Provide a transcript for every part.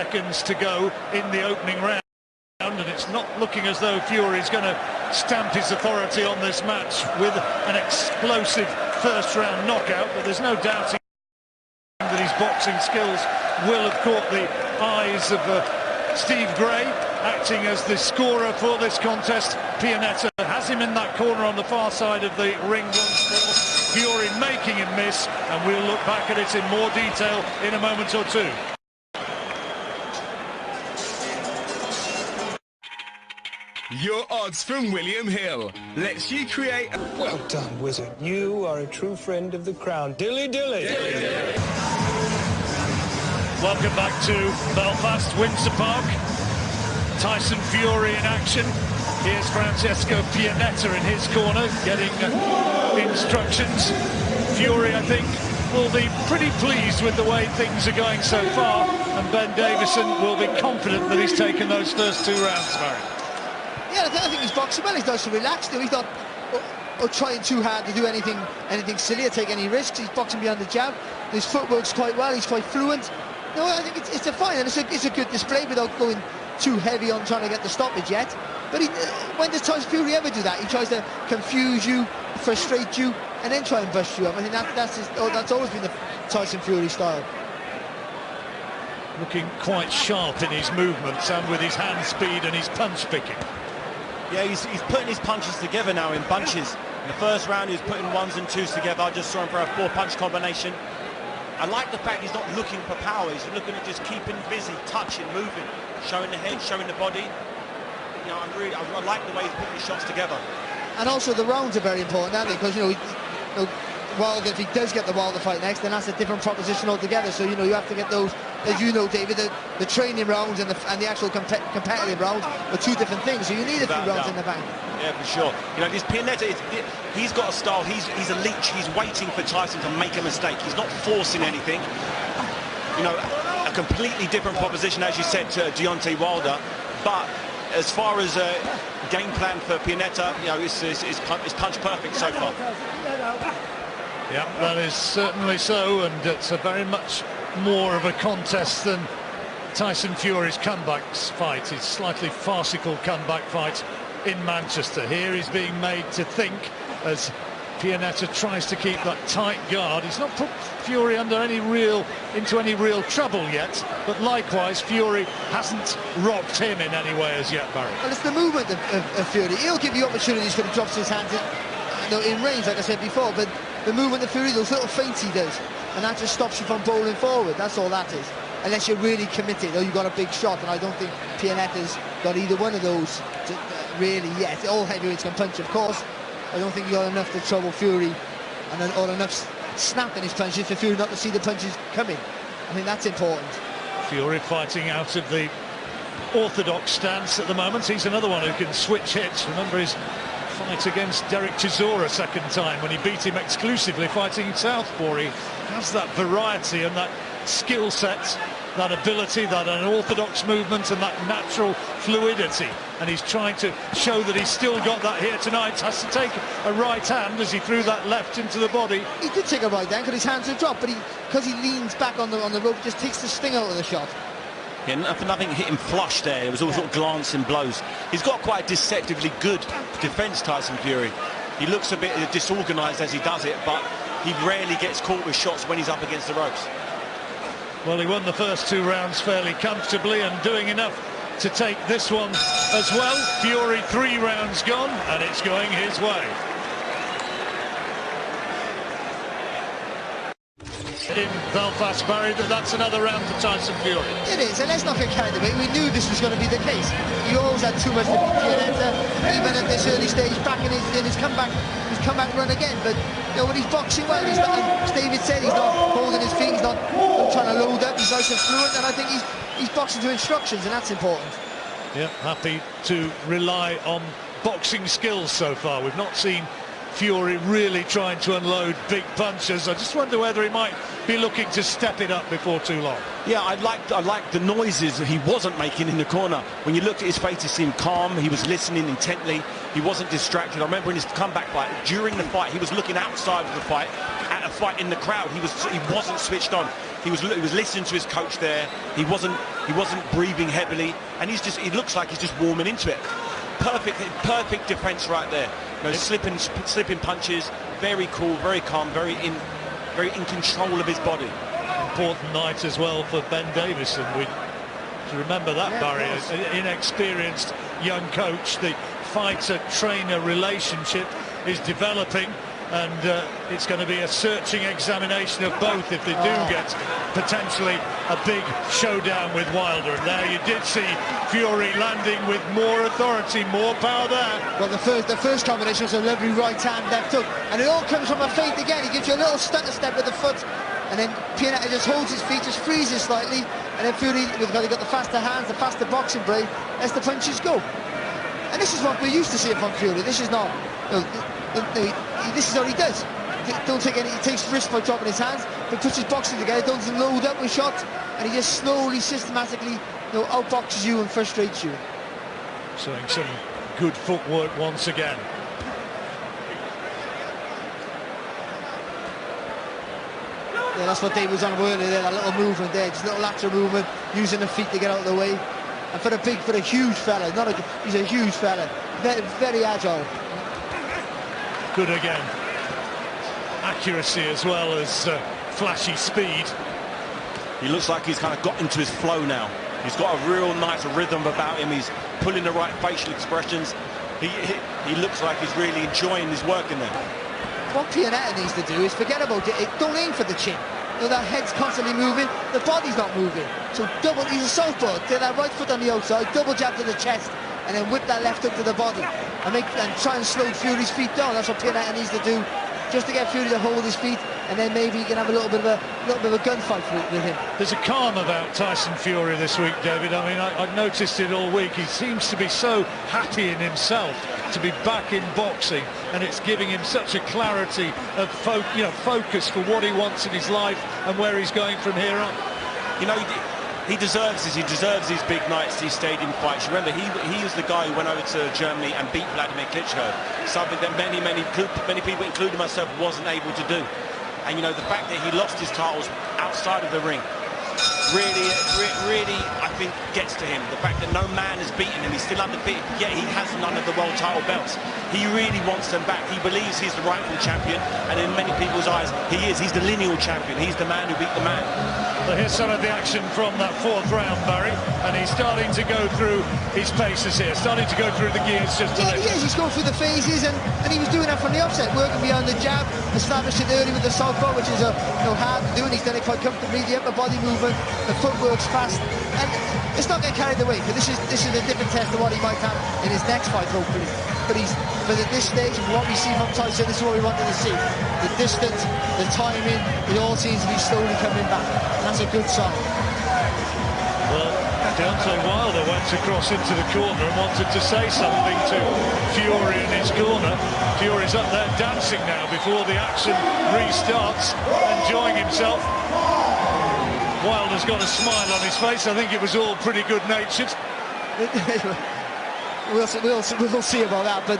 seconds to go in the opening round, and it's not looking as though Fury's going to stamp his authority on this match with an explosive first-round knockout, but there's no doubting that his boxing skills will have caught the eyes of Steve Gray, acting as the scorer for this contest. Planeta has him in that corner on the far side of the ring once more. Fury making him miss, and we'll look back at it in more detail in a moment or two. Your odds from William Hill lets you create a... Well done, wizard. You are a true friend of the crown. Dilly dilly. Dilly dilly. Welcome back to Belfast, Windsor Park. Tyson Fury in action. Here's Francesco Planeta in his corner, getting instructions. Fury, I think, will be pretty pleased with the way things are going so far, and Ben Davison will be confident that he's taken those first 2 rounds, Barry. Yeah, I think he's boxing well. He's nice and relaxed. He's not trying too hard to do anything silly or take any risks. He's boxing beyond the jab. His footwork's quite well. He's quite fluent. No, I think it's a fine, and it's a good display without going too heavy on trying to get the stoppage yet. But when does Tyson Fury ever do that? He tries to confuse you, frustrate you, and then try and bust you up. I think that's always been the Tyson Fury style. Looking quite sharp in his movements and with his hand speed and his punch picking. Yeah, he's putting his punches together now in bunches. In the first round, he was putting 1s and 2s together. I just saw him for a 4-punch combination. I like the fact he's not looking for power. He's looking at just keeping busy, touching, moving, showing the head, showing the body. You know, I like the way he's putting his shots together. And also the rounds are very important, aren't they? Because Wilder, if he does get the Wilder fight next, then that's a different proposition altogether. So you have to get those, as you know, David, the training rounds and the actual competitive rounds are 2 different things. So you need a few rounds in the bank. Yeah, for sure. You know, this Planeta, he's got a style. He's a leech. He's waiting for Tyson to make a mistake. He's not forcing anything. You know, a completely different proposition, as you said, to Deontay Wilder. But as far as game plan for Planeta, you know, it's punch perfect so far. Yeah, that is certainly so, and it's a very much more of a contest than Tyson Fury's comeback fight, his slightly farcical comeback fight in Manchester. Here he's being made to think as Planeta tries to keep that tight guard. He's not put Fury into any real trouble yet, but likewise Fury hasn't rocked him in any way as yet, Barry. Well, it's the movement of Fury. He'll give you opportunities when he drops his hands in range, like I said before, but the movement of Fury, those little feints he does, and that just stops you from bowling forward. That's all that is. Unless you're really committed or you've got a big shot, and I don't think Planeta's got either one of those really yet. All heavyweights can punch, of course. I don't think he got enough to trouble Fury or enough snap in his punches for Fury not to see the punches coming. I think that's important. Fury fighting out of the orthodox stance at the moment. He's another one who can switch hits. Remember his fight against Derek Chisora second time when he beat him exclusively fighting southpaw. He has that variety and that skill set, that ability, that unorthodox movement and that natural fluidity, and he's trying to show that he's still got that here tonight. Has to take a right hand as he threw that left into the body. He did take a right hand because his hands are dropped, but because he leans back on the rope, just takes the sting out of the shot. Yeah, nothing hit him flush there. It was all sort of glancing blows. He's got quite deceptively good defence, Tyson Fury. He looks a bit disorganised as he does it, but he rarely gets caught with shots when he's up against the ropes. Well, he won the first 2 rounds fairly comfortably and doing enough to take this one as well. Fury 3 rounds gone, and it's going his way. In Belfast, Barry, that's another round for Tyson Fury. It is, and let's not get carried away. We knew this was going to be the case. He always had too much to beat Planeta, even at this early stage, back in his comeback run again. But when he's boxing well, he's not, as David said, he's not holding his feet, he's not trying to load up, he's nice and fluent, and I think he's boxing to instructions, and that's important. Yeah, happy to rely on boxing skills so far. We've not seen Fury really trying to unload big punches. I just wonder whether he might be looking to step it up before too long. Yeah, I like the noises that he wasn't making in the corner. When you looked at his face, he seemed calm. He was listening intently. He wasn't distracted. I remember in his comeback fight, during the fight, he was looking outside of the fight at a fight in the crowd. He wasn't switched on. He was listening to his coach there. He wasn't breathing heavily, and he looks like he's just warming into it. Perfect defense right there. You know, slipping punches, very cool, very calm, very in control of his body. Important night as well for Ben Davison. We remember that, yeah, Barry, an inexperienced young coach. The fighter-trainer relationship is developing, and it's going to be a searching examination of both if they do get potentially a big showdown with Wilder. And there you did see Fury landing with more authority, more power there. Well, the first combination was a lovely right hand, left hook, and it all comes from a feint again. He gives you a little stutter step with the foot, and then Planeta just holds his feet, just freezes slightly, and then Fury, because he got the faster hands, the faster boxing brain, lets the punches go. And this is what we're used to seeing from Fury. This is not, this is what he does. Don't take any, he takes risk by dropping his hands, but puts his boxing together, doesn't load up with shots, and he just slowly, systematically, outboxes you and frustrates you. Showing some good footwork once again. Yeah, that's what Dave was on earlier there, that little movement there, just a little lateral movement, using the feet to get out of the way. And for a huge fella, he's a huge fella, very, very agile. Good again. Accuracy as well as flashy speed. He looks like he's kind of got into his flow now. He's got a real nice rhythm about him. He's pulling the right facial expressions. He looks like he's really enjoying his work in there. What Planeta needs to do is forget about it. Don't aim for the chin. That head's constantly moving, the body's not moving. So he's a southpaw, take that right foot on the outside, double jab to the chest, and then whip that left hook to the body. And try and slow Fury's feet down. That's what Planeta needs to do, just to get Fury to hold his feet, and then maybe he can have a little bit of a gunfight with him. There's a calm about Tyson Fury this week, David. I mean, I've noticed it all week. He seems to be so happy in himself to be back in boxing, and it's giving him such a clarity of focus for what he wants in his life and where he's going from here on. You know, he deserves this. He deserves these big nights, these stadium fights. Remember, he was the guy who went over to Germany and beat Vladimir Klitschko, something that many people, including myself, wasn't able to do. And you know, the fact that he lost his titles outside of the ring really, I think, gets to him. The fact that no man has beaten him, he's still undefeated, yet he has none of the world title belts. He really wants them back. He believes he's the rightful champion, and in many people's eyes, he is. He's the lineal champion. He's the man who beat the man. Well, here's some of the action from that fourth round, Barry, and he's starting to go through his paces here, starting to go through the gears just a little. He's going through the phases, and he was doing that from the offset, working behind the jab, established it early with the southpaw, which is hard to do, and he's done it quite comfortably. The upper body movement, the footwork's fast, and it's not getting carried away, because this is a different test of what he might have in his next fight, hopefully. But at this stage, what we see from Tyson, this is what we wanted to see. The distance, the timing, it all seems to be slowly coming back. And that's a good sign. Well, Deontay Wilder went across into the corner and wanted to say something to Fury in his corner. Fury's up there dancing now before the action restarts, enjoying himself. Wilder's got a smile on his face. I think it was all pretty good-natured. We'll see about that, but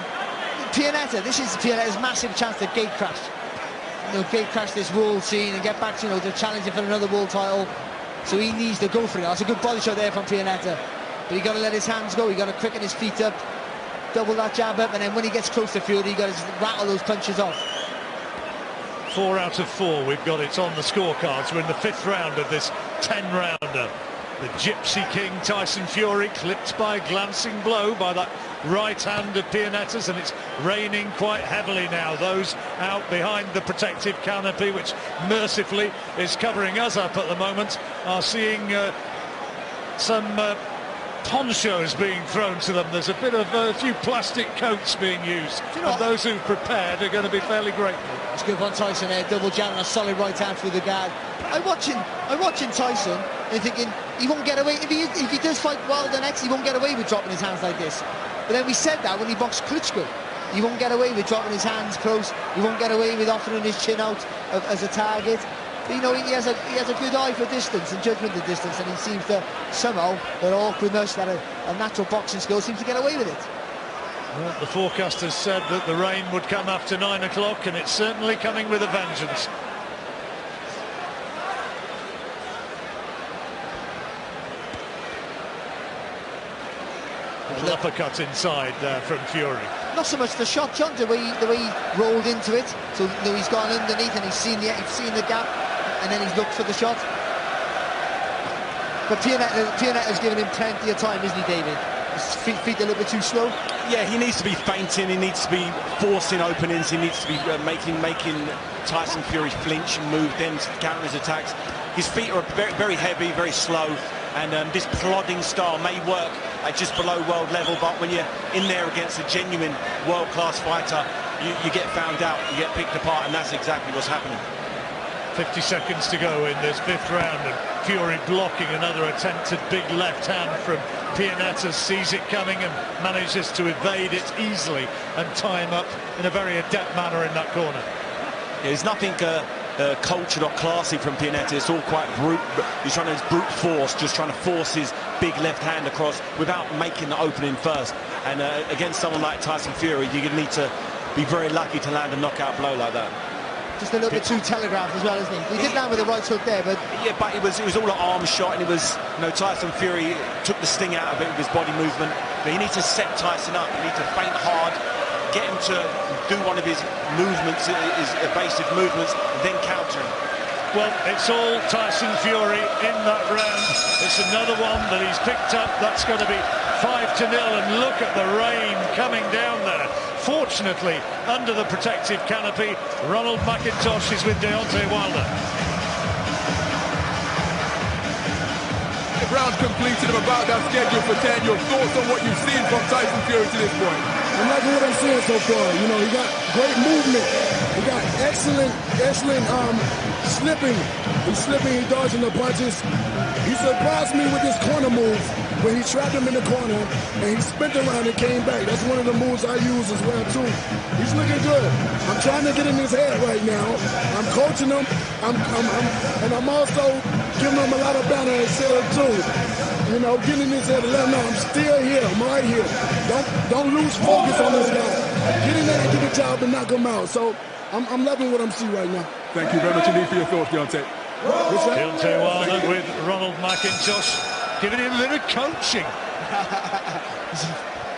Planeta, this is Planeta's massive chance to gate crash. Gate crash this world scene and get back to, to challenging for another world title. So he needs to go for it. That's a good body shot there from Planeta. But you got to let his hands go, you got to quicken his feet up, double that jab up, and then when he gets close to Fury, you got to rattle those punches off. 4 out of 4, we've got it on the scorecards. We're in the 5th round of this 10-rounder. The Gypsy King Tyson Fury clipped by a glancing blow by that right hand of Planeta's, and it's raining quite heavily now. Those out behind the protective canopy, which mercifully is covering us up at the moment, are seeing some ponchos being thrown to them. There's a few plastic coats being used, and those who've prepared are going to be fairly grateful. It's good on Tyson there, double jab and a solid right hand through the guard. I'm watching Tyson and thinking he won't get away. If he does fight Wilder next, he won't get away with dropping his hands like this. But then we said that when he boxed Klitschko. He won't get away with dropping his hands close. He won't get away with offering his chin out as a target. But, he has a good eye for distance and judgment of distance, and he seems to somehow, that awkwardness, that a natural boxing skill, seems to get away with it. Well, the forecasters said that the rain would come after 9 o'clock, and it's certainly coming with a vengeance. Little uppercut inside from Fury. Not so much the shot, John, the way he rolled into it. So he's gone underneath and he's seen the gap, and then he's looked for the shot. But Pianetta's given him plenty of time, isn't he, David? His feet a little bit too slow. Yeah, he needs to be feinting, he needs to be forcing openings, he needs to be making Tyson Fury flinch and move, then counter his attacks. His feet are very, very heavy, very slow, and this plodding style may work at just below world level, but when you're in there against a genuine world-class fighter, you get found out, you get picked apart, and that's exactly what's happening. 50 seconds to go in this 5th round, and Fury blocking another attempted big left hand from Pianetta, sees it coming and manages to evade it easily and tie him up in a very adept manner in that corner. Yeah, there's nothing cultured or classy from Planeta. It's all quite brute. He's trying to brute force, just trying to force his big left hand across without making the opening first. And against someone like Tyson Fury, you're going to need to be very lucky to land a knockout blow like that. Just a little bit too telegraphed as well, isn't he? He did land with the right hook there, but yeah, but it was all an arm shot, and it was, you know, Tyson Fury took the sting out of it with his body movement. But you need to set Tyson up. You need to feint hard, get him to do one of his movements, his evasive movements, and then counter him. Well, it's all Tyson Fury in that round. It's another one that he's picked up. That's going to be 5-0, and look at the rain coming down there. Fortunately, under the protective canopy, Ronald McIntosh is with Deontay Wilder. The round's completed. I'm about that schedule for 10. Your thoughts on what you've seen from Tyson Fury to this point? I'm liking what I'm seeing so far. You know, he got great movement. He got excellent slipping. He's slipping, he dodging the punches. He surprised me with this corner move when he trapped him in the corner and he spent around and came back. That's one of the moves I use as well too. He's looking good. I'm trying to get in his head right now. I'm coaching him. And I'm also giving him a lot of banner and shit too. You know, getting in his head and let him know I'm still here. I'm right here. Don't lose focus on this guy. Get in there and get the job and knock him out. So I'm loving what I'm seeing right now. Thank you very much indeed for your thoughts, Deontay. Deontay Wilder with Ronald McIntosh giving him a bit of coaching.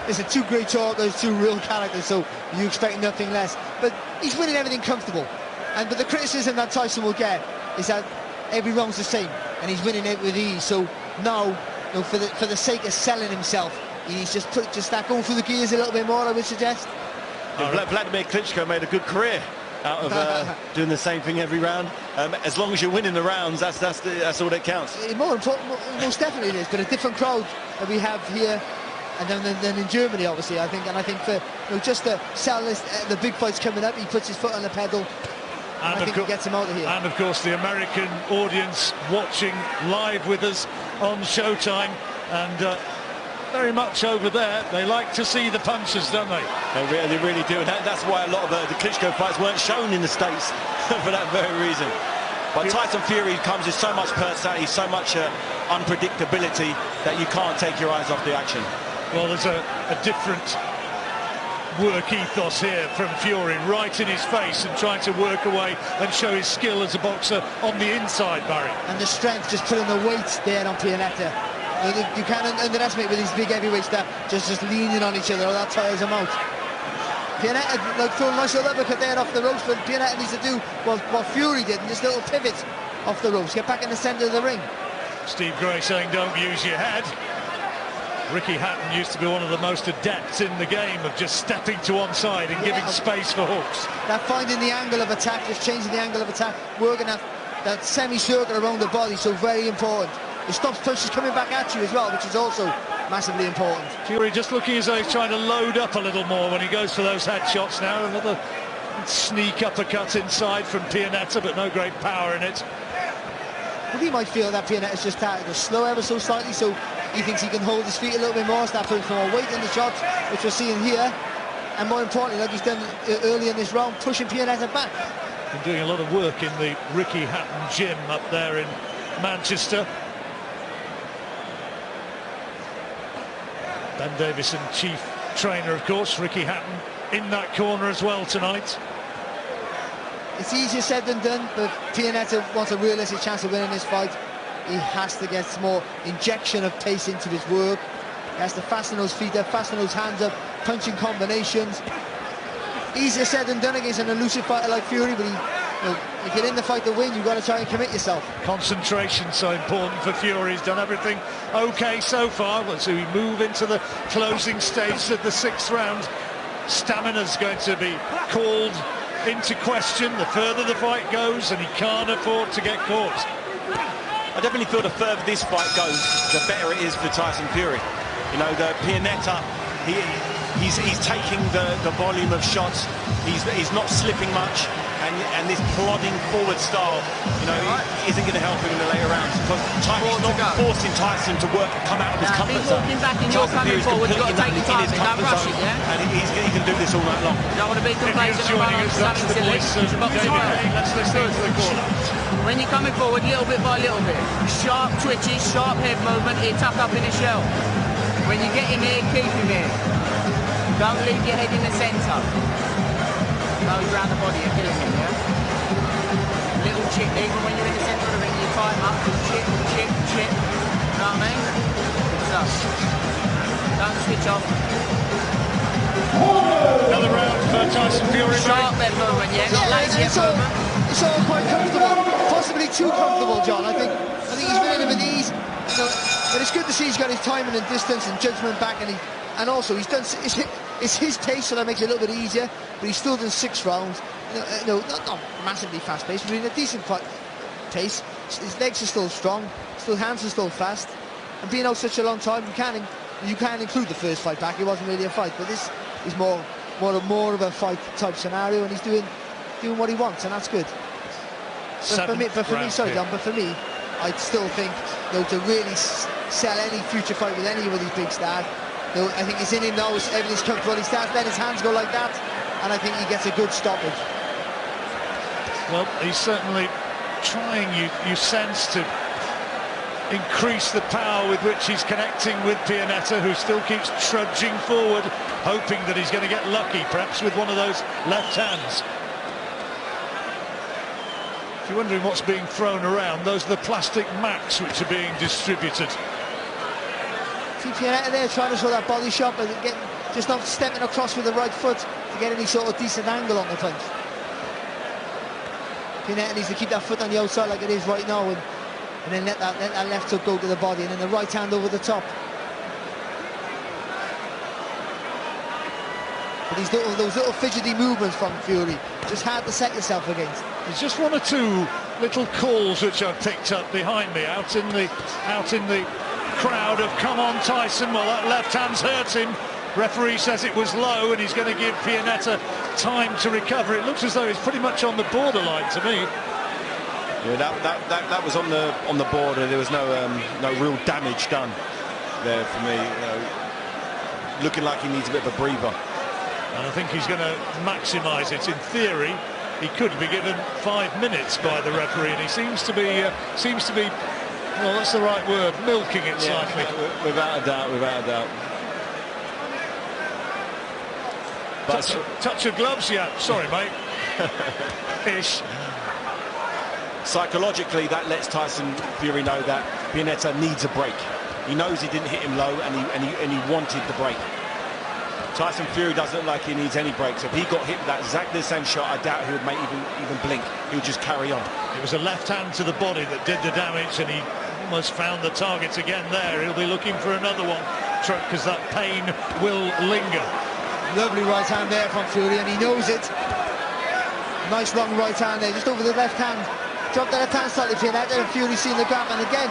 Listen, two great talkers, two real characters, so you expect nothing less. But he's winning everything comfortable. But the criticism that Tyson will get is that every round's the same, and he's winning it with ease. So now, you know, for the sake of selling himself, he's just start going through the gears a little bit more, I would suggest. Vladimir Klitschko made a good career out of doing the same thing every round. As long as you're winning the rounds, that's all that counts. More important, most definitely it is, but a different crowd that we have here and then in Germany, obviously, I think. And I think for, you know, just to sell this, the big fights coming up, he puts his foot on the pedal. And I think he gets him out of here. And of course the American audience watching live with us on Showtime, and very much over there, they like to see the punches, don't they? They really do, and that's why a lot of the Klitschko fights weren't shown in the States for that very reason. But Tyson Fury comes with so much personality, so much unpredictability that you can't take your eyes off the action. Well, there's a different work ethos here from Fury, right in his face and trying to work away and show his skill as a boxer on the inside, Barry. And the strength, just putting the weight there on Planeta. You can't underestimate with these big heavyweights that just leaning on each other, or that tires them out. Planeta, like, throwing a nice little uppercut there off the ropes, but Planeta needs to do what Fury did, and this little pivot off the ropes, get back in the centre of the ring. Steve Gray saying don't use your head. Ricky Hatton used to be one of the most adept in the game of just stepping to one side and giving space for hooks. That finding the angle of attack, just changing the angle of attack, working that semicircle around the body, so very important. It stops punches coming back at you as well, which is also massively important. Fury just looking as though he's trying to load up a little more when he goes for those headshots now. Another sneak uppercut inside from Planeta, but no great power in it. Well, he might feel that Planeta's just started to slow ever so slightly, so he thinks he can hold his feet a little bit more, start putting some more weight in the shots, which we're seeing here. And more importantly, like he's done early in this round, pushing Planeta back. Been doing a lot of work in the Ricky Hatton gym up there in Manchester. Ben Davison, chief trainer, of course. Ricky Hatton in that corner as well tonight. It's easier said than done, but Planeta wants a realistic chance of winning this fight. He has to get some more injection of pace into his work, He has to fasten those feet up, fasten those hands up, punching combinations. Easier said than done against an elusive fighter like Fury, but if you're in the fight to win, you've got to try and commit yourself. Concentration so important for Fury. He's done everything okay so far. Well, so we move into the closing stage of the 6th round. Stamina's going to be called into question the further the fight goes, and he can't afford to get caught. I definitely feel the further this fight goes, the better it is for Tyson Fury. You know, the Planeta, he's taking the volume of shots. He's not slipping much, and this plodding forward style, you know, isn't going to help him in the later rounds, because Tyson's not forcing Tyson to come out of his comfort zone. Walking back and you're coming forward, you've got to take your time, don't rush it, yeah? And he can do this all night long. You don't want to be complacent and run on something silly. Let's listen to the caller. When you're coming forward, little bit by little bit, sharp twitches, sharp head movement, he'll tuck up in his shell. When you get him here, keep him here. Don't leave your head in the centre. Goes around the body, you're killing him, yeah? Little chip, even when you're in the centre of the ring, you tie him up, chip, chip, chip. You know what I mean? Good stuff. Don't switch off. Another round for Tyson Fury. Sharp head movement, yeah? Not lazy head movement. It's all quite comfortable, possibly too comfortable, John. I think he's winning with ease. But it's good to see he's got his timing and distance and judgment back, and also he's done. It's his pace, so that makes it a little bit easier. But he's still done 6 rounds. Not massively fast paced, but in a decent pace. His legs are still strong, hands are still fast. And being out such a long time, you can include the first fight back. It wasn't really a fight, but this is more of a fight type scenario, and he's doing what he wants, and that's good. But for me, I still think, to really sell any future fight with any of these big stars, I think he's in him now, everything's comfortable. He starts letting his hands go like that, and I think he gets a good stoppage. Well, he's certainly trying, you sense, to increase the power with which he's connecting with Planeta, who still keeps trudging forward, hoping that he's going to get lucky, perhaps with one of those left hands. If you're wondering what's being thrown around, those are the plastic mats which are being distributed. See Planeta there trying to show that body shot, but just not stepping across with the right foot to get any sort of decent angle on the punch. Planeta needs to keep that foot on the outside like it is right now, and then let that left hook go to the body, and then the right hand over the top. But those little fidgety movements from Fury, just hard to set yourself against. There's just 1 or 2 little calls which I've picked up behind me, out in the crowd of "Come on, Tyson." Well, that left hand's hurt him. Referee says it was low, and he's going to give Planeta time to recover. It looks as though he's pretty much on the borderline to me. Yeah, that was on the border. There was no real damage done there for me. Looking like he needs a bit of a breather. And I think he's going to maximise it. In theory, he could be given 5 minutes by the referee, and he seems to be, well, that's the right word, milking it slightly. Without a doubt. But touch of gloves, yeah. Sorry, mate. Ish. Psychologically, that lets Tyson Fury know that Planeta needs a break. He knows he didn't hit him low, and he wanted the break. Tyson Fury doesn't look like he needs any breaks. If he got hit with that exactly the same shot, I doubt he would make even blink. He would just carry on. It was a left hand to the body that did the damage, and he almost found the target again there. He'll be looking for another one, because that pain will linger. Lovely right hand there from Fury, and he knows it. Nice long right hand there, just over the left hand. Dropped the left hand slightly, Planeta, and Fury seen the grab, and again.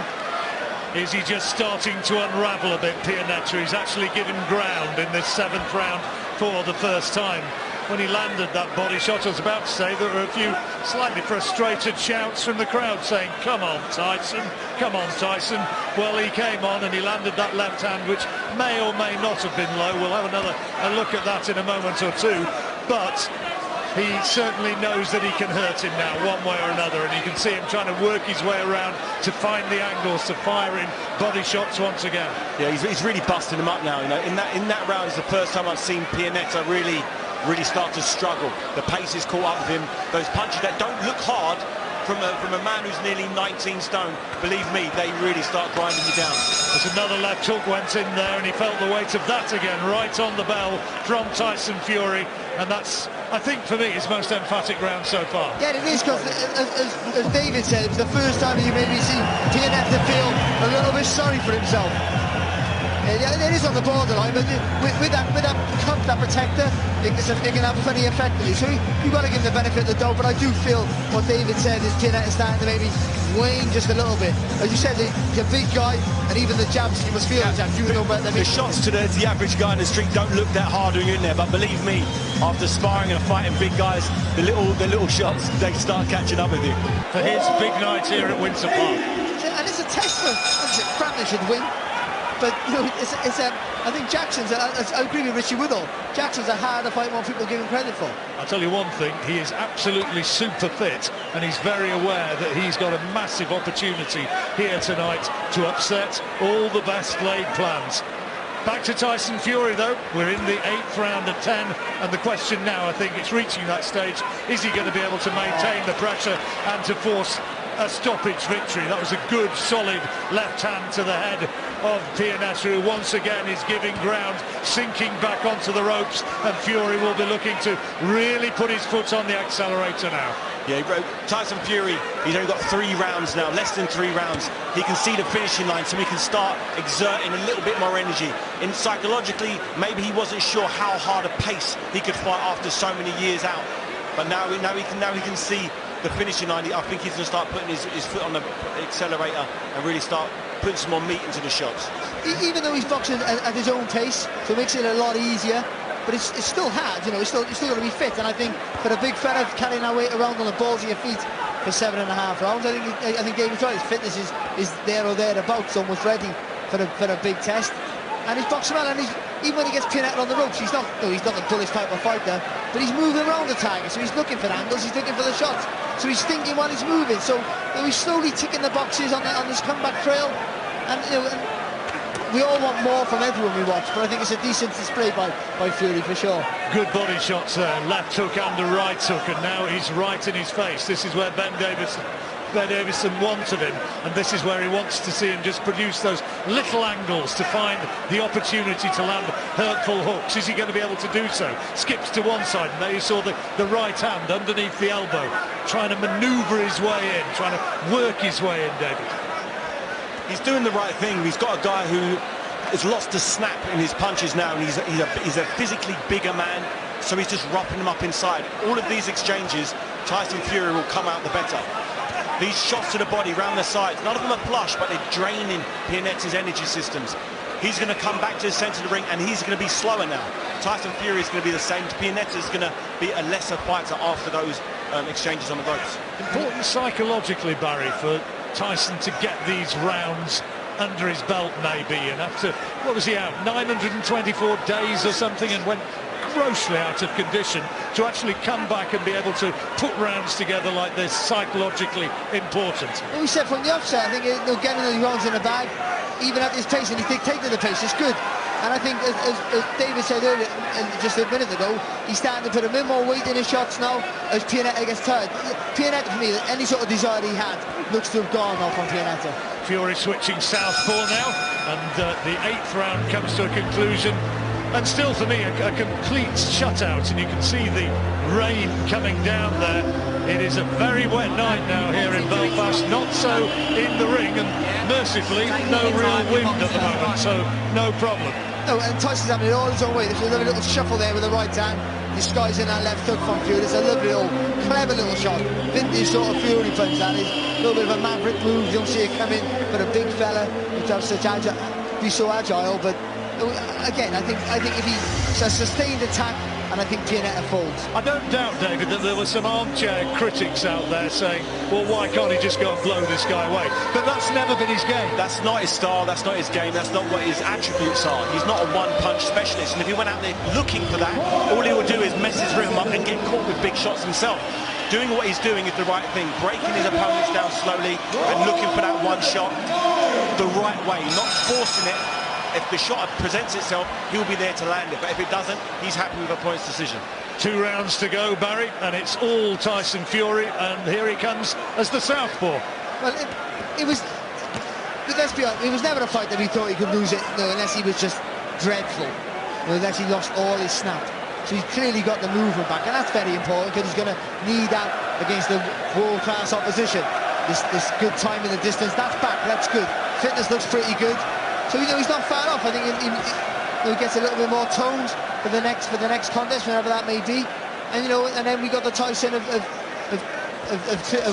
Is he just starting to unravel a bit, Planeta? He's actually given ground in this 7th round for the first time. When he landed that body shot, I was about to say there were a few slightly frustrated shouts from the crowd saying, "Come on, Tyson, come on, Tyson." Well, he came on and he landed that left hand, which may or may not have been low. We'll have a look at that in a moment or two. But he certainly knows that he can hurt him now, one way or another, and you can see him trying to work his way around to find the angles to fire in body shots once again. Yeah, he's really busting him up now. You know, in that round is the first time I've seen Planeta really start to struggle. The pace is caught up with him. Those punches that don't look hard, from a man who's nearly 19 stone, believe me, they really start grinding you down. There's another left hook went in there, and he felt the weight of that again, right on the bell from Tyson Fury, and that's, I think, for me, his most emphatic round so far. Yeah, it is, because as David said, it was the first time you maybe see Planeta feel a little bit sorry for himself. It is on the borderline, but with that cup, that protector, it can have a funny effect on you. So you've got to give him the benefit of the doubt, but I do feel what David said is Planeta starting to maybe wane just a little bit. As you said, he's a big guy, and even the jabs, you must feel the jabs. You know better than me. The shots to the average guy in the street don't look that hard when you're in there, but believe me, after sparring and fighting big guys, the little shots, they start catching up with you. For his big night here at Windsor Park. And it's a testament. Frampton should win. But, you know, I think Jackson's, I agree with Richie Woodall, Jackson's a harder fight than people give him credit for. I'll tell you one thing, he is absolutely super fit, and he's very aware that he's got a massive opportunity here tonight to upset all the best laid plans. Back to Tyson Fury, though. We're in the 8th round of 10, and the question now, I think it's reaching that stage, is he going to be able to maintain the pressure and to force a stoppage victory? That was a good, solid left hand to the head of Planeta, who once again is giving ground, sinking back onto the ropes, and Fury will be looking to really put his foot on the accelerator now. Yeah, Tyson Fury, he's only got 3 rounds now, less than 3 rounds. He can see the finishing line, so he can start exerting a little bit more energy. And psychologically, maybe he wasn't sure how hard a pace he could fight after so many years out. But now he can see the finishing line. I think he's going to start putting his foot on the accelerator and really start putting some more meat into the shots. Even though he's boxing at his own pace, so it makes it a lot easier, but it's still hard, you know, he's still got to be fit. And I think for a big fella carrying that weight around on the balls of your feet for 7.5 rounds, I think David's right, his fitness is there or thereabouts, almost ready for a big test. And he's boxing well, and even when he gets Planeta on the ropes, he's not the bullish type of fighter, but he's moving around the target, so he's looking for angles, he's looking for the shots, so he's thinking while he's moving. So, you know, he's slowly ticking the boxes on this comeback trail, and, you know, and we all want more from everyone we watch, but I think it's a decent display by Fury for sure. Good body shots there, left hook and a right hook, and now he's right in his face. This is where Ben Davison wanted him, and this is where he wants to see him just produce those little angles to find the opportunity to land hurtful hooks. Is he going to be able to do so? Skips to one side, and there you saw the right hand underneath the elbow, trying to manoeuvre his way in, trying to work his way in, David. He's doing the right thing. He's got a guy who has lost a snap in his punches now, and he's a physically bigger man, so he's just wrapping him up inside. All of these exchanges, Tyson Fury will come out the better. These shots to the body, round the sides, none of them are flush, but they're draining Planeta's energy systems. He's going to come back to the centre of the ring, and he's going to be slower now. Tyson Fury is going to be the same. Planeta's going to be a lesser fighter after those exchanges on the ropes. Important psychologically, Barry, for Tyson to get these rounds under his belt, maybe, and after, what was he out, 924 days or something, and went grossly out of condition, to actually come back and be able to put rounds together like this, psychologically important. Well, we said from the offset, I think getting the rounds in the bag, even at this pace, and he's dictating the pace, it's good. And I think, as David said earlier, just a minute ago, he's starting to put a bit more weight in his shots now as Planeta gets tired. Planeta, for me, any sort of desire he had looks to have gone now from Planeta. Fury switching southpaw now, and the 8th round comes to a conclusion. And still, for me, a complete shutout, and you can see the rain coming down there. It is a very wet night now here in Belfast, not so in the ring, and mercifully, no real wind at the moment, so no problem. No, and Tyson's having it all his own way. There's a little shuffle there with the right hand, disguising that left hook from Fury. It's a lovely little, clever little shot. Vintage sort of Fury punch, that is. A little bit of a maverick move, you don't see it coming, but a big fella, which has such be so agile, but again, I think if it's a sustained attack, and I think Planeta folds. I don't doubt, David, that there were some armchair critics out there saying, well, why can't he just go and blow this guy away? But that's never been his game. That's not his style, that's not his game, that's not what his attributes are. He's not a one-punch specialist, and if he went out there looking for that, all he would do is mess his rhythm up and get caught with big shots himself. Doing what he's doing is the right thing, breaking his opponents down slowly and looking for that one shot the right way, not forcing it. If the shot presents itself, he'll be there to land it. But if it doesn't, he's happy with a points decision. 2 rounds to go, Barry, and it's all Tyson Fury, and here he comes as the southpaw. Well, it was, let's be honest, it was never a fight that we thought he could lose it, unless he was just dreadful, unless he lost all his snap. So he's clearly got the movement back, and that's very important, because he's going to need that against the world-class opposition. This good time in the distance, that's back, that's good. Fitness looks pretty good. So, he's not far off. I think he gets a little bit more toned for the next contest, whenever that may be. And and then we got the Tyson of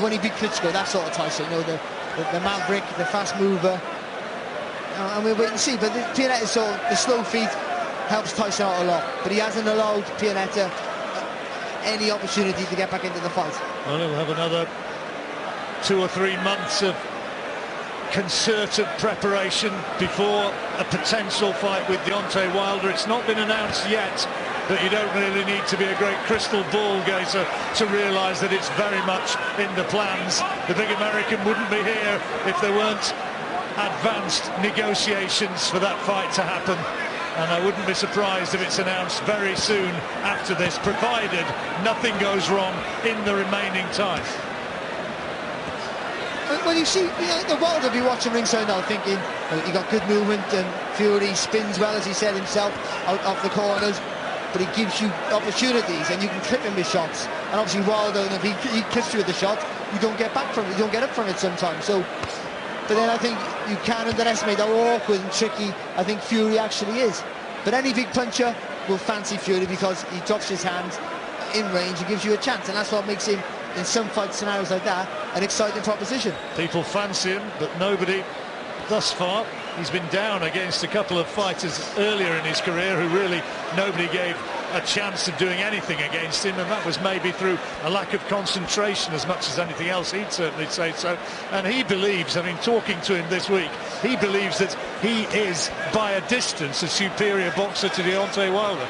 when he beat Klitschko, that sort of Tyson, the maverick, the fast mover. And we'll wait and see. But Pianetta's sort of, the slow feet helps Tyson out a lot. But he hasn't allowed Pianetta any opportunity to get back into the fight. Well, he'll have another 2 or 3 months of concerted preparation before a potential fight with Deontay Wilder. It's not been announced yet, but you don't really need to be a great crystal ball gazer to realise that it's very much in the plans. The big American wouldn't be here if there weren't advanced negotiations for that fight to happen, and I wouldn't be surprised if it's announced very soon after this, provided nothing goes wrong in the remaining time. Well, you see, the Wilder will be watching ringside now thinking, well, he got good movement, and Fury spins well, as he said himself, out off the corners, but he gives you opportunities, and you can clip him with shots. And obviously Wilder, if he clips you with the shot, you don't get back from it, you don't get up from it sometimes. So, but then I think you can't underestimate how awkward and tricky I think Fury actually is. But any big puncher will fancy Fury because he drops his hands in range and gives you a chance, and that's what makes him, in some fight scenarios like that, an exciting proposition. People fancy him, but nobody thus far. He's been down against a couple of fighters earlier in his career who really nobody gave a chance of doing anything against him, and that was maybe through a lack of concentration as much as anything else. He'd certainly say so. And he believes, I mean, talking to him this week, he believes that he is by a distance a superior boxer to Deontay Wilder.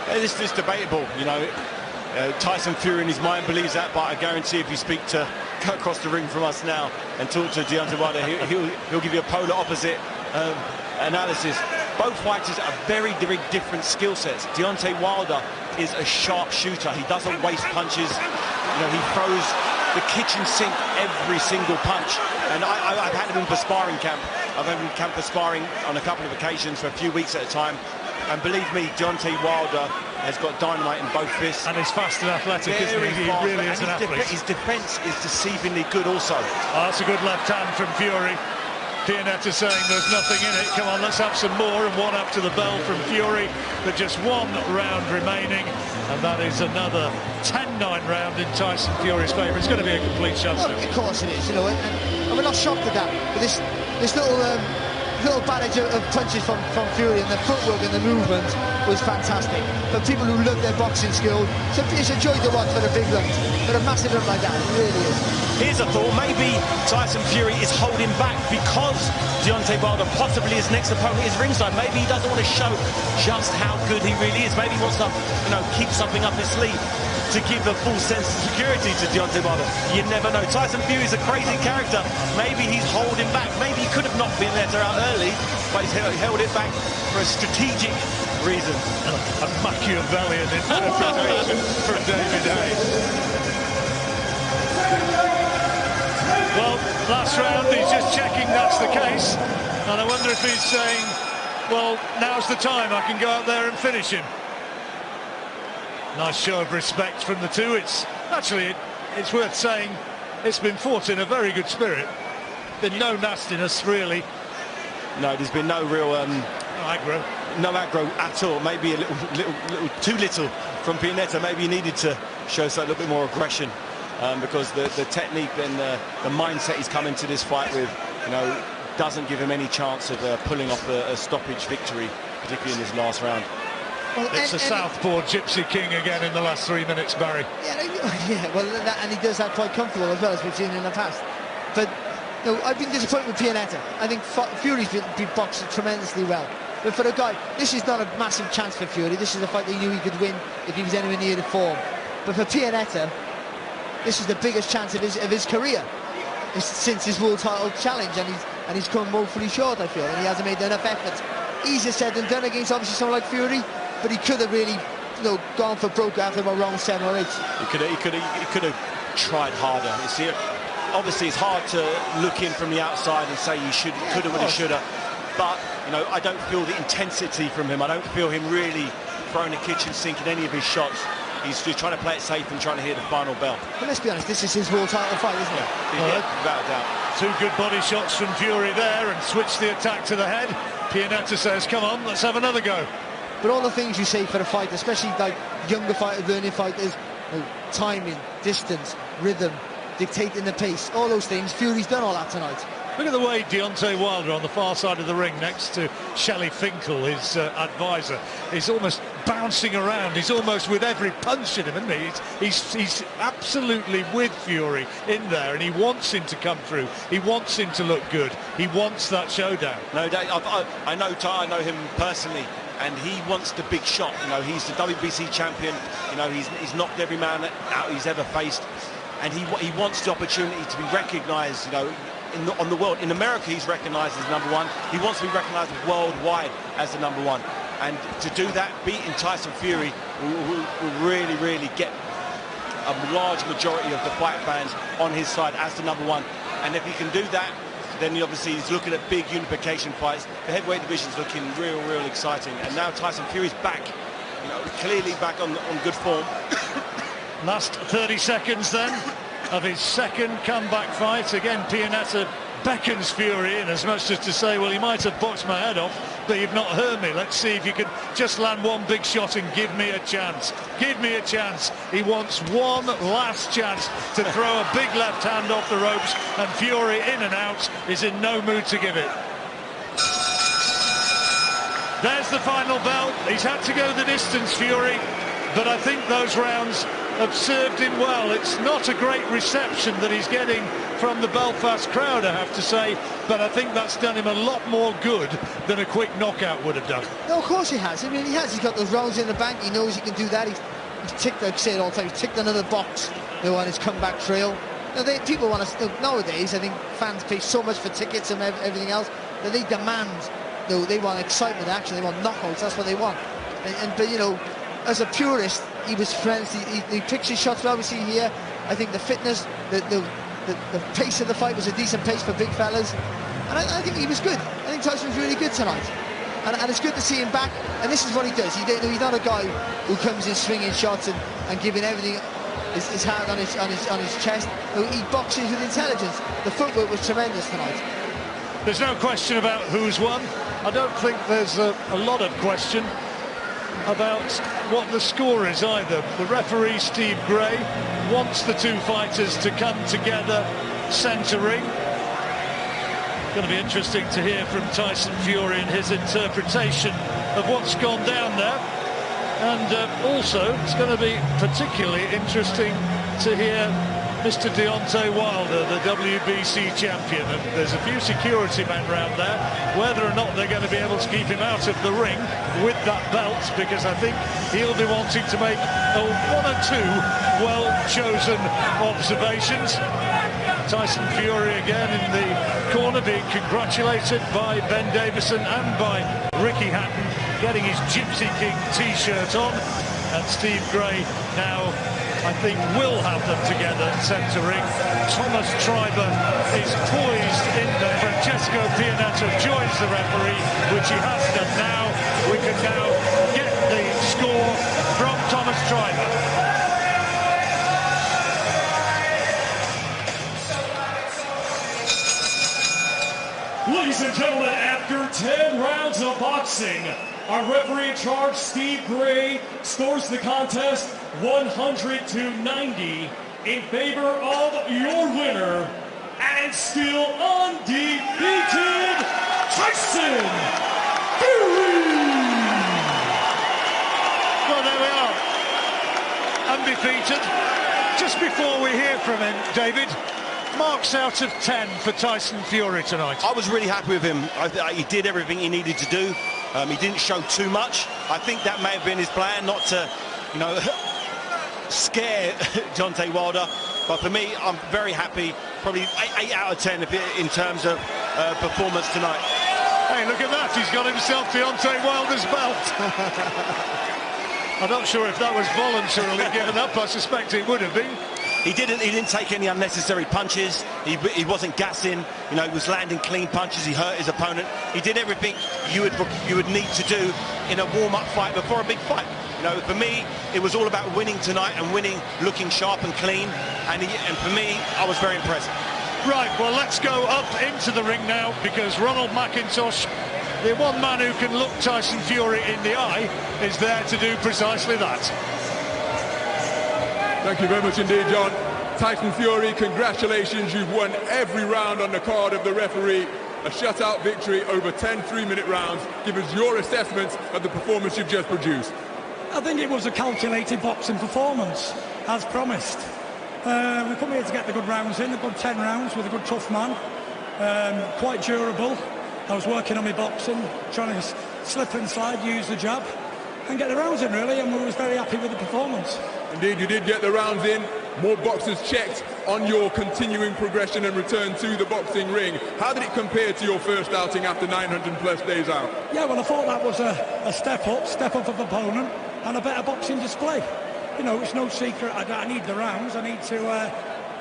This is debatable, Tyson Fury in his mind believes that, but I guarantee if you speak to cut across the ring from us now and talk to Deontay Wilder, he'll give you a polar opposite analysis. Both fighters are very, very different skill sets. Deontay Wilder is a sharp shooter. He doesn't waste punches. He throws the kitchen sink every single punch. And I've had him in for sparring camp. I've had him in camp for sparring on a couple of occasions for a few weeks at a time. And believe me, Deontay Wilder has got dynamite in both fists. And he's fast and athletic, isn't he? He really is an athlete. His defence is deceivingly good also. Oh, that's a good left hand from Fury. Pianetta saying there's nothing in it. Come on, let's have some more. And one up to the bell from Fury. But just 1 round remaining. And that is another 10-9 round in Tyson Fury's favour. It's going to be a complete shutdown. Well, of course it is, and we're not shocked at that. But this little barrage of punches from Fury, and the footwork and the movement was fantastic. For people who love their boxing skill, it's a joy to watch for the big lumps. But a massive lump like that, it really is. Here's a thought, maybe Tyson Fury is holding back because Deontay Wilder, possibly his next opponent, is ringside. Maybe he doesn't want to show just how good he really is. Maybe he wants to, keep something up his sleeve to give a full sense of security to Deontay Wilder. You never know. Tyson Fury is a crazy character. Maybe he's holding back. Maybe he could have knocked Planeta out early, but he's held it back for a strategic reason. A Machiavellian interpretation from David Hayes. Well, last round, he's just checking that's the case. And I wonder if he's saying, well, now's the time, I can go out there and finish him. Nice show of respect from the two. It's worth saying it's been fought in a very good spirit. Been no nastiness, really. No, there's been no real aggro. No aggro at all. Maybe a little too little from Planeta. Maybe he needed to show a little bit more aggression because the technique and the mindset he's come into this fight with, doesn't give him any chance of pulling off a stoppage victory, particularly in this last round. Well, it's a southpaw Gypsy King again in the last 3 minutes, Barry. Yeah, well, and he does that quite comfortable as well, as we've seen in the past. But I've been disappointed with Planeta. I think Fury's been boxing tremendously well. But for the guy, this is not a massive chance for Fury. This is a fight that he knew he could win if he was anywhere near the form. But for Planeta, this is the biggest chance of his career since his world title challenge, and he's come woefully short, I feel, and he hasn't made enough effort. Easier said than done against obviously someone like Fury, but he could have really gone for broke after about round 7 or 8. He could have tried harder. Obviously, it's hard to look in from the outside and say he could have, would have, should have. But I don't feel the intensity from him. I don't feel him really throwing the kitchen sink in any of his shots. He's just trying to play it safe and trying to hear the final bell. But let's be honest, this is his world title fight, isn't it? Yeah, without a doubt. 2 good body shots from Fury there, and switch the attack to the head. Planeta says, come on, let's have another go. But all the things you say for a fight, especially like younger fighters, learning fighters, timing, distance, rhythm, dictating the pace, all those things, Fury's done all that tonight. Look at the way Deontay Wilder on the far side of the ring next to Shelley Finkel, his advisor. He's almost bouncing around. He's almost with every punch in him, isn't he? He's absolutely with Fury in there, and he wants him to come through. He wants him to look good. He wants that showdown. No doubt. I know him personally, and he wants the big shot. He's the WBC champion. He's knocked every man out he's ever faced, and he wants the opportunity to be recognised. On the world. In America, he's recognised as #1. He wants to be recognised worldwide as the #1. And to do that, beating Tyson Fury will really, really get a large majority of the fight fans on his side as the #1. And if he can do that, then obviously he's looking at big unification fights. The heavyweight division's looking real exciting. And now Tyson Fury's back, clearly back on good form. Last 30 seconds then of his second comeback fight. Again, Planeta beckons Fury in as much as to say, well, he might have boxed my head off, but you've not hurt me. Let's see if you can just land one big shot and give me a chance. Give me a chance. He wants one last chance to throw a big left hand off the ropes, and Fury, in and out, is in no mood to give it. There's the final bell. He's had to go the distance, Fury, but I think those rounds have served him well. It's not a great reception that he's getting from the Belfast crowd, I have to say, but I think that's done him a lot more good than a quick knockout would have done. No, of course he has. I mean, he has. He's got those rounds in the bank. He knows he can do that. He's ticked, like I say it all the time, he's ticked another box on his comeback trail. People want to, nowadays, I think fans pay so much for tickets and everything else that they demand, they want excitement, action, they want knockouts, that's what they want. But as a purist, he was friendly. He picks his shots well. We see here, I think the fitness, the pace of the fight was a decent pace for big fellas, and I think he was good. I think Tyson was really good tonight, and it's good to see him back. And this is what he does. He's not a guy who comes in swinging shots and giving everything his hand on his chest. He boxes with intelligence. The footwork was tremendous tonight. There's no question about who's won. I don't think there's a lot of question about what the score is either. The referee, Steve Gray, wants the 2 fighters to come together centre ring. It's going to be interesting to hear from Tyson Fury and his interpretation of what's gone down there. And also, it's going to be particularly interesting to hear Mr. Deontay Wilder, the WBC champion, and there's a few security men around there, whether or not they're going to be able to keep him out of the ring with that belt, because I think he'll be wanting to make 1 or 2 well-chosen observations. Tyson Fury again in the corner, being congratulated by Ben Davison and by Ricky Hatton, getting his Gypsy King t-shirt on, and Steve Gray now, I think, will have them together centre ring. Thomas Treiber is poised in the Francesco Planeta joins the referee, which he has done now. We can now get the score from Thomas Treiber. Ladies and gentlemen, after 10 rounds of boxing, our referee in charge, Steve Gray, scores the contest 100-90 in favor of your winner and still undefeated, Tyson Fury! Well, there we are. Undefeated. Just before we hear from him, David, marks out of 10 for Tyson Fury tonight. I was really happy with him. He did everything he needed to do. He didn't show too much. I think that may have been his plan, not to, scare Deontay Wilder. But for me, I'm very happy. Probably 8 out of 10 in terms of performance tonight. Hey, look at that. He's got himself Deontay Wilder's belt. I'm not sure if that was voluntarily given up. I suspect it would have been. He didn't take any unnecessary punches. He wasn't gassing. You know, he was landing clean punches. He hurt his opponent. He did everything you would need to do in a warm-up fight before a big fight. You know, for me, it was all about winning tonight and winning looking sharp and clean. And for me, I was very impressed. Right, well, let's go up into the ring now, because Ronald McIntosh, the one man who can look Tyson Fury in the eye, is there to do precisely that. Thank you very much indeed, John. Tyson Fury, congratulations. You've won every round on the card of the referee. A shutout victory over 10 3-minute rounds. Give us your assessments of the performance you've just produced. I think it was a calculated boxing performance, as promised. We come here to get the good rounds in, a good 10 rounds with a good tough man. Quite durable. I was working on my boxing, trying to slip and slide, use the jab, and get the rounds in, really, and we was very happy with the performance. Indeed, you did get the rounds in. More boxes checked on your continuing progression and return to the boxing ring. How did it compare to your first outing after 900 plus days out? Yeah, well, I thought that was a step up of opponent and a better boxing display. You know, it's no secret I need the rounds. I need to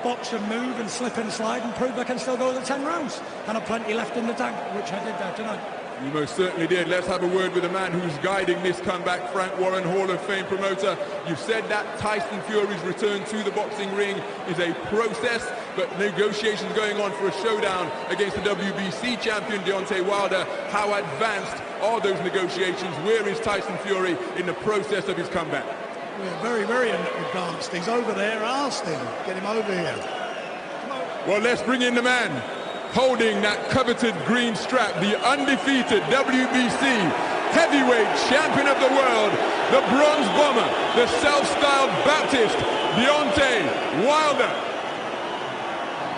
box and move and slip and slide and prove I can still go the 10 rounds. And I've plenty left in the tank, which I did there tonight. You most certainly did. Let's have a word with the man who's guiding this comeback, Frank Warren, Hall of Fame promoter. You've said that Tyson Fury's return to the boxing ring is a process, but negotiations going on for a showdown against the WBC champion Deontay Wilder. How advanced are those negotiations? Where is Tyson Fury in the process of his comeback? We're very, very advanced. He's over there. Ask him. Get him over here. Well, let's bring in the man holding that coveted green strap, the undefeated WBC heavyweight champion of the world, the bronze bomber, the self-styled Baptist, Deontay Wilder.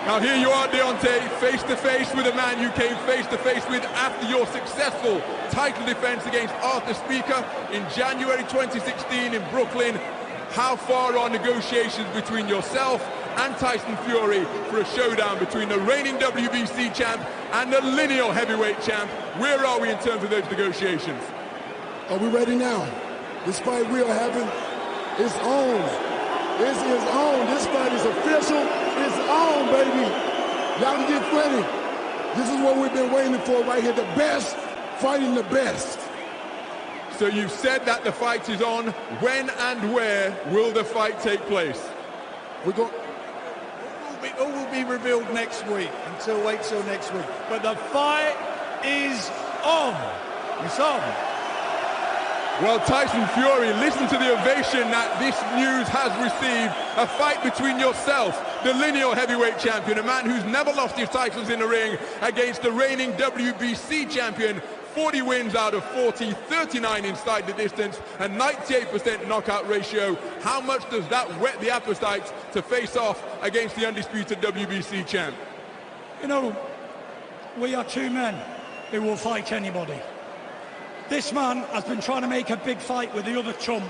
Now here you are, Deontay, face-to-face with a man you came face-to-face with after your successful title defense against Arthur Speaker in January 2016 in Brooklyn. How far are negotiations between yourself and Tyson Fury for a showdown between the reigning WBC champ and the lineal heavyweight champ? Where are we in terms of those negotiations? Are we ready now? This fight we are having is on. This is on. This fight is official. It's on, baby. Y'all can get ready. This is what we've been waiting for right here. The best fighting the best. So you've said that the fight is on. When and where will the fight take place? All will be revealed next week. Wait till next week. But the fight is on. It's on. Well, Tyson Fury, listen to the ovation that this news has received. A fight between yourself, the lineal heavyweight champion, a man who's never lost his titles in the ring, against the reigning WBC champion. 40 wins out of 40, 39 inside the distance, a 98% knockout ratio. How much does that whet the appetite to face off against the undisputed WBC champ? You know, we are two men who will fight anybody. This man has been trying to make a big fight with the other chump.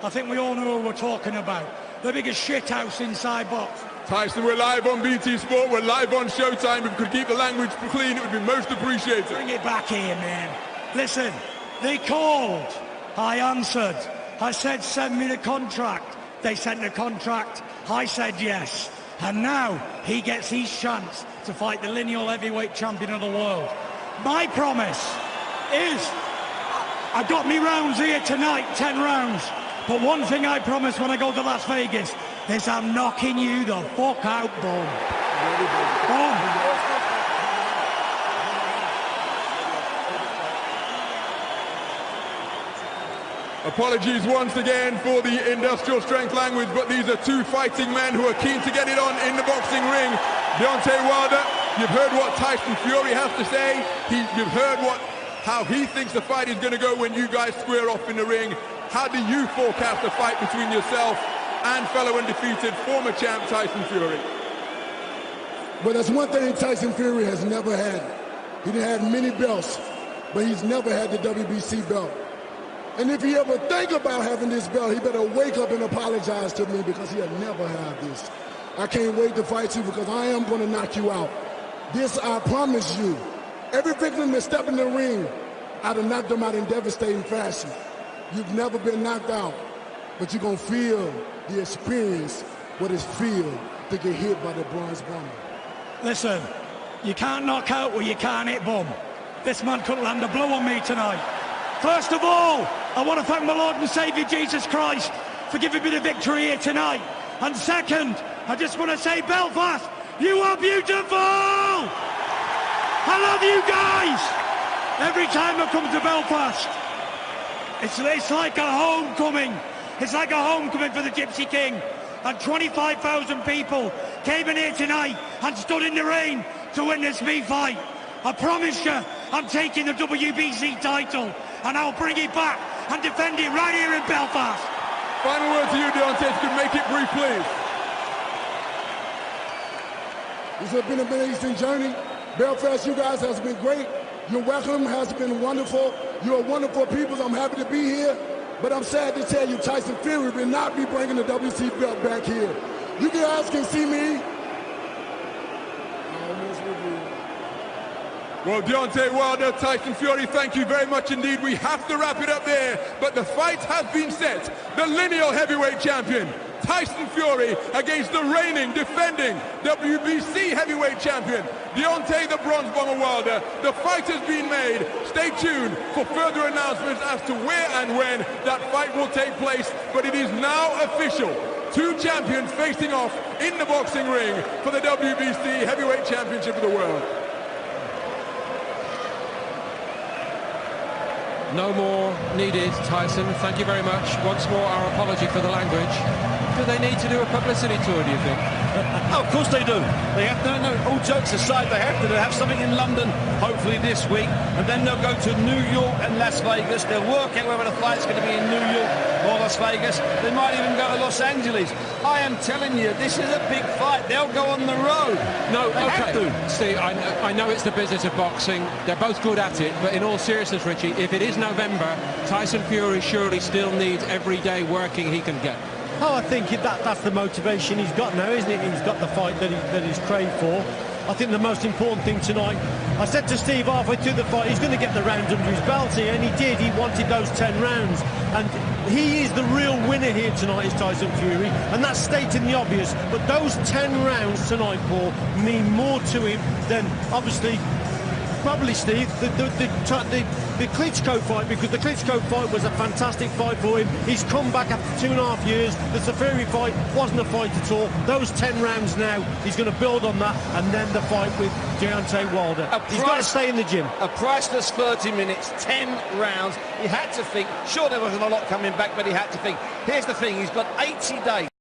I think we all know who we're talking about. The biggest shithouse inside box. Tyson, we're live on BT Sport, we're live on Showtime. If we could keep the language clean, it would be most appreciated. Bring it back here, man. Listen, they called. I answered. I said, send me the contract. They sent the contract. I said yes. And now he gets his chance to fight the lineal heavyweight champion of the world. My promise is, I got me rounds here tonight, 10 rounds. But one thing I promise when I go to Las Vegas is I'm knocking you the fuck out, boom. Boom. Apologies once again for the industrial strength language, but these are two fighting men who are keen to get it on in the boxing ring. Deontay Wilder, you've heard what Tyson Fury has to say. You've heard how he thinks the fight is going to go when you guys square off in the ring. How do you forecast the fight between yourself and fellow undefeated former champ Tyson Fury? But that's one thing Tyson Fury has never had. He done had many belts, but he's never had the WBC belt. And if he ever think about having this belt, he better wake up and apologize to me, because he'll never have this. I can't wait to fight you, because I am going to knock you out. This I promise you. Every victim that stepped in the ring, I'd have knocked them out in devastating fashion. You've never been knocked out. but you're going to feel the experience, what it feels to get hit by the bronze bomber. Listen, you can't knock out what you can't hit, bum. This man couldn't land a blow on me tonight. First of all, I want to thank my Lord and Saviour Jesus Christ for giving me the victory here tonight. And second, I just want to say, Belfast, you are beautiful! I love you guys! Every time I come to Belfast, it's like a homecoming. It's like a homecoming for the Gypsy King. And 25,000 people came in here tonight and stood in the rain to witness me fight. I promise you, I'm taking the WBC title and I'll bring it back and defend it right here in Belfast. Final word to you, Deontay, if you could make it brief, please. This has been an amazing journey. Belfast, you guys has been great. Your welcome has been wonderful. You're wonderful people. I'm happy to be here. But I'm sad to tell you, Tyson Fury will not be bringing the WC belt back here. You guys can see me. Well, Deontay Wilder, Tyson Fury, thank you very much indeed. We have to wrap it up there, but the fight has been set. The lineal heavyweight champion, Tyson Fury, against the reigning, defending WBC heavyweight champion, Deontay the Bronze Bomber Wilder. The fight has been made. Stay tuned for further announcements as to where and when that fight will take place, but it is now official. Two champions facing off in the boxing ring for the WBC heavyweight championship of the world. No more needed, Tyson. Thank you very much. Once more, our apology for the language. Do they need to do a publicity tour, do you think? Oh, of course they do. They have to, no, all jokes aside, they have to have something in London, hopefully this week, and then they'll go to New York and Las Vegas. They'll work out whether the fight's going to be in New York or Las Vegas. They might even go to Los Angeles. I am telling you, this is a big fight. They'll go on the road. No, they have to. Steve, I know it's the business of boxing. They're both good at it, but in all seriousness, Richie, if it is November, Tyson Fury surely still needs every day working he can get. Oh, I think that's the motivation he's got now, isn't it? He's got the fight that he's craved for. I think the most important thing tonight, I said to Steve halfway through the fight, he's going to get the rounds under his belt here, and he did. He wanted those 10 rounds. And he is the real winner here tonight, is Tyson Fury, and that's stating the obvious. But those 10 rounds tonight, Paul, mean more to him than, obviously, probably, Steve, the Klitschko fight, because the Klitschko fight was a fantastic fight for him. He's come back after 2.5 years. The Fury fight wasn't a fight at all. Those 10 rounds now, he's going to build on that, and then the fight with Deontay Wilder. He's got to stay in the gym. A priceless 30 minutes, 10 rounds. He had to think. Sure, there wasn't a lot coming back, but he had to think. Here's the thing, he's got 80 days.